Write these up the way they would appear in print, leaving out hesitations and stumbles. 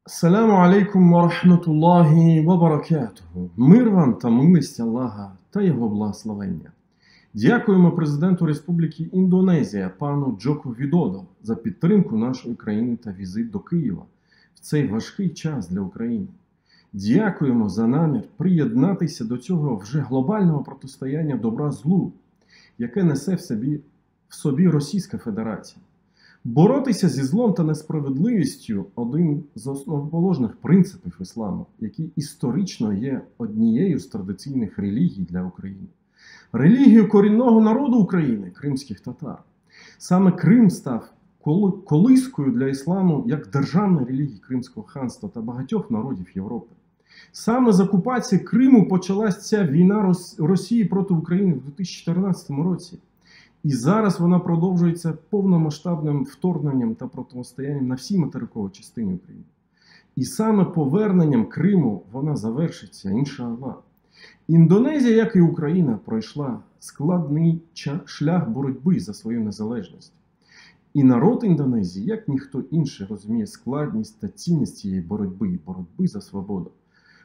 Саляму алейкум ва рахматуллахі ва баракатуху. Мир вам та милість Аллаха та його благословення. Дякуємо президенту Республіки Індонезія пану Джоко Відодо за підтримку нашої країни та візит до Києва в цей важкий час для України. Дякуємо за намір приєднатися до цього вже глобального протистояння добра злу, яке несе в собі Російська Федерація. Боротися зі злом та несправедливістю – один з основоположних принципів ісламу, який історично є однією з традиційних релігій для України. Релігію корінного народу України – кримських татар. Саме Крим став колискою для ісламу як державної релігії Кримського ханства та багатьох народів Європи. Саме з окупації Криму почалась ця війна Росії проти України в 2014 році. І зараз вона продовжується повномасштабним вторгненням та протистоянням на всій материковій частині України. І саме поверненням Криму вона завершиться, іншаллах. Індонезія, як і Україна, пройшла складний шлях боротьби за свою незалежність. І народ Індонезії, як ніхто інший, розуміє складність та цінність цієї боротьби за свободу.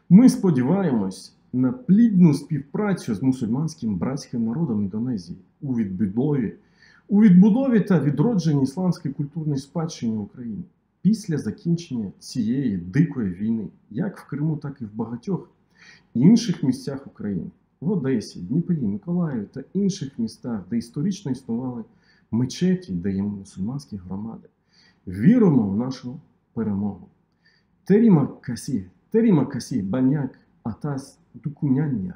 Ми сподіваємось на плідну співпрацю з мусульманським братським народом Індонезії у відбудові та відродженні ісламської культурної спадщини України після закінчення цієї дикої війни, як в Криму, так і в багатьох інших місцях України. В Одесі, Дніпрі, Миколаєві та інших містах, де історично існували мечеті, де є мусульманські громади. Віримо в нашу перемогу. Теріма касі, баняк, атас, дукуняння.